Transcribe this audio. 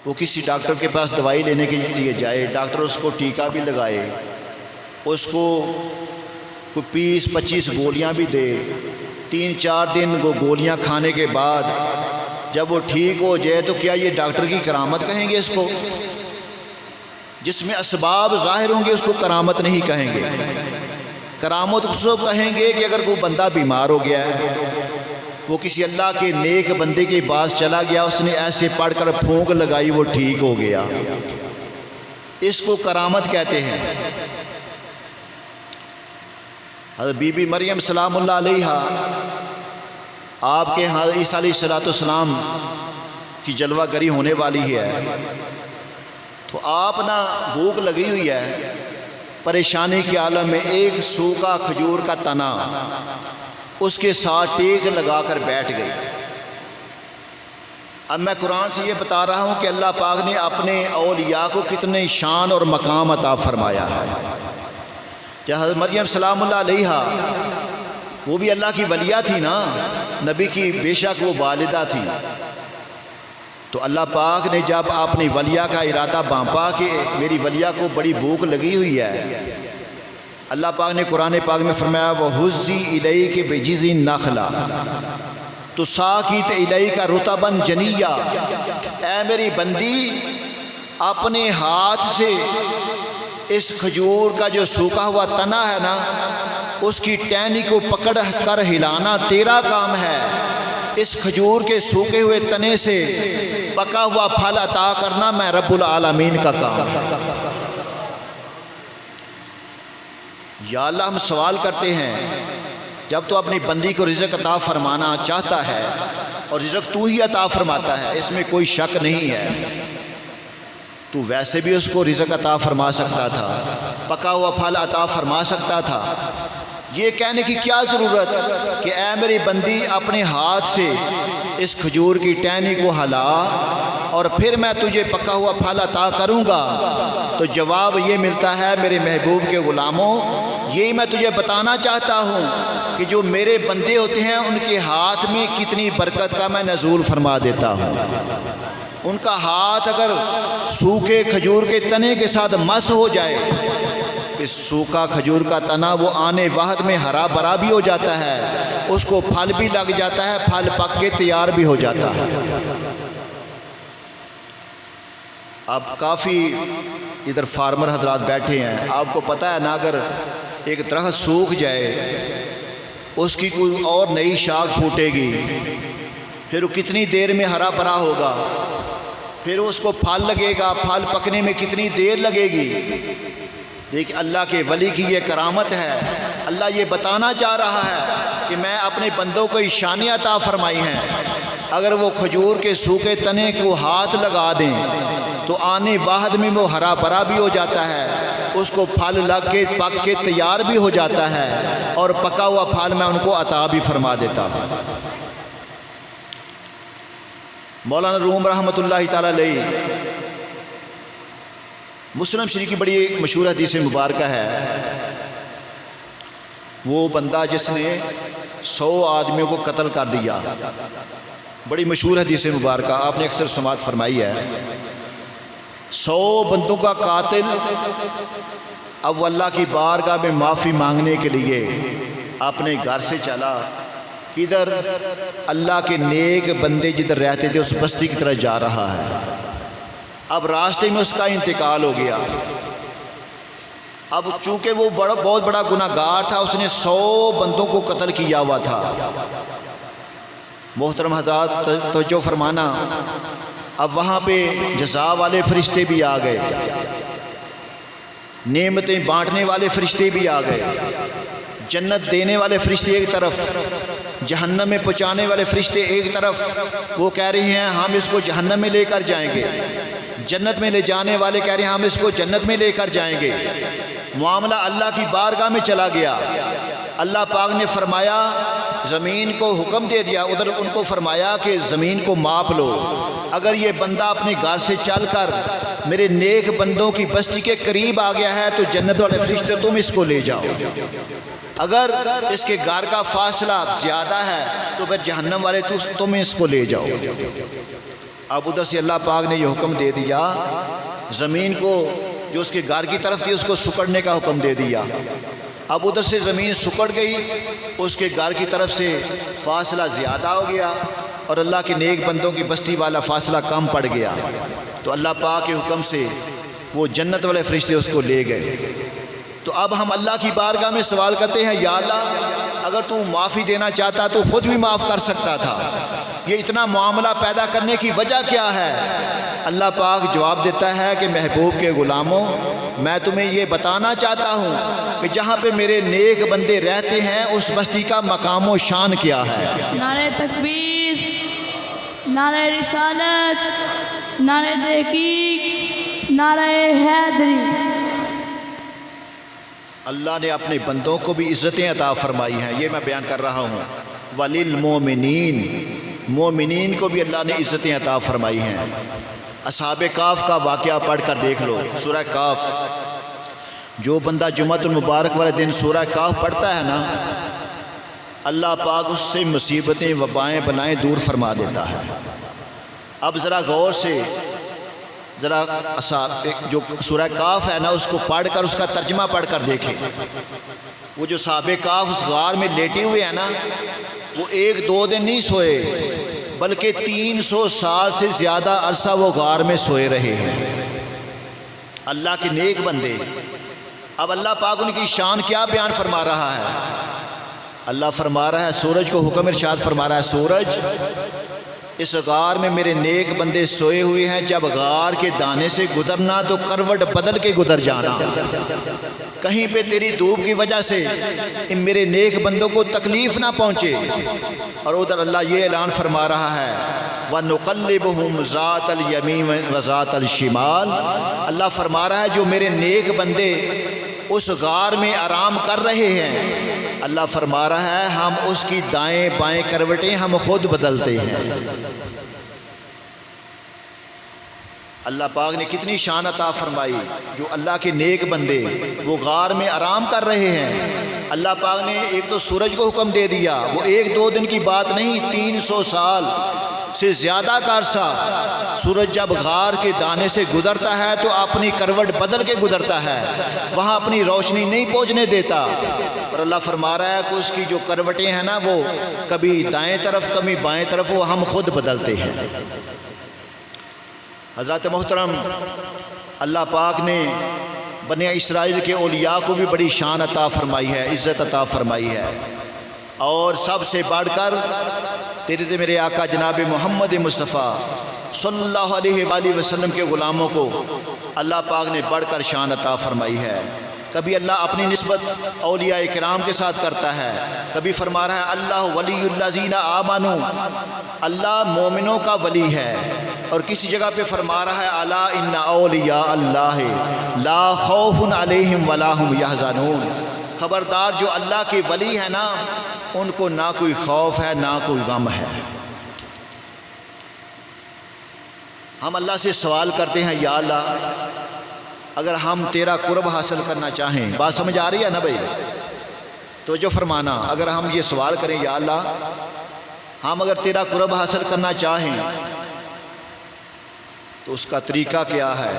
وہ کسی ڈاکٹر کے پاس دوائی لینے کے لیے جائے، ڈاکٹر اس کو ٹیکا بھی لگائے، اس کو کوئی 20-25 گولیاں بھی دے، 3-4 دن وہ گولیاں کھانے کے بعد جب وہ ٹھیک ہو جائے تو کیا یہ ڈاکٹر کی کرامت کہیں گے اس کو؟ جس میں اسباب ظاہر ہوں گے اس کو کرامت نہیں کہیں گے۔ کرامت اس کو کہیں گے کہ اگر کوئی بندہ بیمار ہو گیا ہے، وہ کسی اللہ کے نیک بندے کے پاس چلا گیا، اس نے ایسے پڑھ کر پھونک لگائی، وہ ٹھیک ہو گیا، اس کو کرامت کہتے ہیں۔ حضرت بی بی مریم سلام اللہ علیہا، آپ کے عیسیٰ علیہ السلام کی جلوہ گری ہونے والی ہے، تو آپ نا بھوک لگی ہوئی ہے، پریشانی کے عالم میں ایک سوکھا کھجور کا تنا اس کے ساتھ ٹیک لگا کر بیٹھ گئی۔ اب میں قرآن سے یہ بتا رہا ہوں کہ اللہ پاک نے اپنے اولیاء کو کتنے شان اور مقام عطا فرمایا ہے۔ کہ حضرت مریم سلام اللہ علیہا وہ بھی اللہ کی ولیہ تھی نا، نبی کی بے شک وہ والدہ تھی، تو اللہ پاک نے جب اپنی ولیہ کا ارادہ بانپا کہ میری ولیہ کو بڑی بھوک لگی ہوئی ہے، اللہ پاک نے قرآن پاک میں فرمایا وَهُزِّي إِلَيْكِ بِجِذْعِ النَّخْلَةِ تُسَاقِطْ إِلَيْكَ رُطَبًا جَنِيًّا، اے میری بندی اپنے ہاتھ سے اس کھجور کا جو سوکھا ہوا تنا ہے نا، اس کی ٹہنی کو پکڑ کر ہلانا تیرا کام ہے، اس کھجور کے سوکھے ہوئے تنے سے پکا ہوا پھل عطا کرنا میں رب العالمین کا کام ہے۔ یا اللہ ہم سوال کرتے ہیں، جب تو اپنی بندی کو رزق عطا فرمانا چاہتا ہے اور رزق تو ہی عطا فرماتا ہے، اس میں کوئی شک نہیں ہے، تو ویسے بھی اس کو رزق عطا فرما سکتا تھا، پکا ہوا پھل عطا فرما سکتا تھا۔ یہ کہنے کی کیا ضرورت کہ اے میری بندی اپنے ہاتھ سے اس کھجور کی ٹہنی کو ہلا اور پھر میں تجھے پکا ہوا پھل عطا کروں گا؟ تو جواب یہ ملتا ہے میرے محبوب کے غلاموں، یہی میں تجھے بتانا چاہتا ہوں کہ جو میرے بندے ہوتے ہیں ان کے ہاتھ میں کتنی برکت کا میں نزول فرما دیتا ہوں۔ ان کا ہاتھ اگر سوکھے کھجور کے تنے کے ساتھ مس ہو جائے، اس سوکھا کھجور کا تنا وہ آنے وقت میں ہرا بھرا بھی ہو جاتا ہے، اس کو پھل بھی لگ جاتا ہے، پھل پک کے تیار بھی ہو جاتا ہے۔ اب کافی ادھر فارمر حضرات بیٹھے ہیں، آپ کو پتہ ہے نا اگر ایک درخت سوکھ جائے اس کی کوئی اور نئی شاخ پھوٹے گی، پھر وہ کتنی دیر میں ہرا بھرا ہوگا، پھر اس کو پھل لگے گا، پھل پکنے میں کتنی دیر لگے گی۔ لیکن اللہ کے ولی کی یہ کرامت ہے، اللہ یہ بتانا چاہ رہا ہے کہ میں اپنے بندوں کو نشانیاں عطا فرمائی ہیں، اگر وہ کھجور کے سوکھے تنے کو ہاتھ لگا دیں تو آنے واحد میں وہ ہرا بھرا بھی ہو جاتا ہے، اس کو پھل لگ کے پک کے تیار بھی ہو جاتا ہے، اور پکا ہوا پھل میں ان کو عطا بھی فرما دیتا ہوں۔ مولانا روم رحمۃ اللہ تعالیٰ علیہ مسلم شریف کی بڑی ایک مشہور حدیث مبارکہ ہے، وہ بندہ جس نے 100 آدمیوں کو قتل کر دیا، بڑی مشہور حدیث مبارکہ آپ نے اکثر سماعت فرمائی ہے۔ 100 بندوں کا قاتل اب وہ اللہ کی بارگاہ میں معافی مانگنے کے لیے اپنے گھر سے چلا، کدھر؟ اللہ کے نیک بندے جدھر رہتے تھے اس بستی کی طرف جا رہا ہے۔ اب راستے میں اس کا انتقال ہو گیا۔ اب چونکہ وہ بہت بڑا گناہ گار تھا، اس نے 100 بندوں کو قتل کیا ہوا تھا۔ محترم حضرات توجہ فرمانا، اب وہاں پہ جزا والے فرشتے بھی آ گئے، نعمتیں بانٹنے والے فرشتے بھی آ گئے، جنت دینے والے فرشتے ایک طرف، جہنم میں پہنچانے والے فرشتے ایک طرف، وہ کہہ رہے ہیں ہم اس کو جہنم میں لے کر جائیں گے، جنت میں لے جانے والے کہہ رہے ہیں ہم اس کو جنت میں لے کر جائیں گے۔ معاملہ اللہ کی بارگاہ میں چلا گیا۔ اللہ پاک نے فرمایا، زمین کو حکم دے دیا، ادھر ان کو فرمایا کہ زمین کو ماپ لو، اگر یہ بندہ اپنے گھر سے چل کر میرے نیک بندوں کی بستی کے قریب آ گیا ہے تو جنت والے فرشتے تم اس کو لے جاؤ، اگر اس کے گھر کا فاصلہ زیادہ ہے تو پھر جہنم والے تم اس کو لے جاؤ۔ اب ادھر سے اللہ پاک نے یہ حکم دے دیا، زمین کو جو اس کے گھر کی طرف تھی اس کو سکڑنے کا حکم دے دیا۔ اب ادھر سے زمین سکڑ گئی، اس کے گھر کی طرف سے فاصلہ زیادہ ہو گیا اور اللہ کے نیک بندوں کی بستی والا فاصلہ کم پڑ گیا، تو اللہ پاک کے حکم سے وہ جنت والے فرشتے اس کو لے گئے۔ تو اب ہم اللہ کی بارگاہ میں سوال کرتے ہیں، یا اللہ اگر تو معافی دینا چاہتا تو خود بھی معاف کر سکتا تھا، یہ اتنا معاملہ پیدا کرنے کی وجہ کیا ہے؟ اللہ پاک جواب دیتا ہے کہ محبوب کے غلاموں، میں تمہیں یہ بتانا چاہتا ہوں کہ جہاں پہ میرے نیک بندے رہتے ہیں اس بستی کا مقام و شان کیا ہے۔ نعرہ تکبیر، نعرہ رسالت، نعرہ تحقیق، نعرہ حیدری۔ اللہ نے اپنے بندوں کو بھی عزتیں عطا فرمائی ہیں، یہ میں بیان کر رہا ہوں۔ وللمومنین، مومنین کو بھی اللہ نے عزتیں عطا فرمائی ہیں۔ اصحاب کہف کا واقعہ پڑھ کر دیکھ لو، سورہ کہف۔ جو بندہ جمعۃ المبارک والے دن سورہ کہف پڑھتا ہے نا، اللہ پاک اس سے مصیبتیں وبائیں بلائیں دور فرما دیتا ہے۔ اب ذرا غور سے ذرا جو سورہ کہف ہے نا اس کو پڑھ کر اس کا ترجمہ پڑھ کر دیکھیں۔ وہ جو صحابہ کہف اس غار میں لیٹے ہوئے ہیں نا، وہ 1-2 دن نہیں سوئے بلکہ 300 سال سے زیادہ عرصہ وہ غار میں سوئے رہے ہیں، اللہ کے نیک بندے۔ اب اللہ پاک ان کی شان کیا بیان فرما رہا ہے؟ اللہ فرما رہا ہے، سورج کو حکم ارشاد فرما رہا ہے، سورج اس غار میں میرے نیک بندے سوئے ہوئے ہیں، جب غار کے دانے سے گزرنا تو کروٹ بدل کے گزر جانا، کہیں پہ تیری دھوپ کی وجہ سے ان میرے نیک بندوں کو تکلیف نہ پہنچے۔ اور ادھر اللہ یہ اعلان فرما رہا ہے، وَنُقَلِّبُهُمْ ذَاتَ الْيَمِينِ وَذَاتَ الشِّمَالِ۔ اللہ فرما رہا ہے جو میرے نیک بندے اس غار میں آرام کر رہے ہیں، اللہ فرما رہا ہے ہم اس کی دائیں بائیں کروٹیں ہم خود بدلتے ہیں۔ اللہ پاک نے کتنی شان عطا فرمائی، جو اللہ کے نیک بندے وہ غار میں آرام کر رہے ہیں، اللہ پاک نے ایک تو سورج کو حکم دے دیا، وہ 1-2 دن کی بات نہیں، 300 سال سے زیادہ کا عرصہ سورج جب غار کے دانے سے گزرتا ہے تو اپنی کروٹ بدل کے گزرتا ہے، وہاں اپنی روشنی نہیں پہنچنے دیتا۔ اور اللہ فرما رہا ہے کہ اس کی جو کروٹیں ہیں نا وہ کبھی دائیں طرف کبھی بائیں طرف وہ ہم خود بدلتے ہیں۔ حضرات محترم، اللہ پاک نے بنی اسرائیل کے اولیاء کو بھی بڑی شان عطا فرمائی ہے، عزت عطا فرمائی ہے، اور سب سے بڑھ کر تیرے میرے آقا جناب محمد مصطفیٰ صلی اللہ علیہ وآلہ وسلم کے غلاموں کو اللہ پاک نے بڑھ کر شان عطا فرمائی ہے۔ کبھی اللہ اپنی نسبت اولیاء کرام کے ساتھ کرتا ہے، کبھی فرما رہا ہے اللہ ولی الذین آمنوا، اللہ مومنوں کا ولی ہے، اور کسی جگہ پہ فرما رہا ہے الا ان اولیاء اللہ لا خوف علیہم ولا هم یحزنون، خبردار جو اللہ کے ولی ہے نا ان کو نہ کوئی خوف ہے نہ کوئی غم ہے۔ ہم اللہ سے سوال کرتے ہیں، یا اللہ اگر ہم تیرا قرب حاصل کرنا چاہیں، بات سمجھ آ رہی ہے نا بھائی؟ تو جو فرمانا، اگر ہم یہ سوال کریں، یا اللہ ہم اگر تیرا قرب حاصل کرنا چاہیں تو اس کا طریقہ کیا ہے؟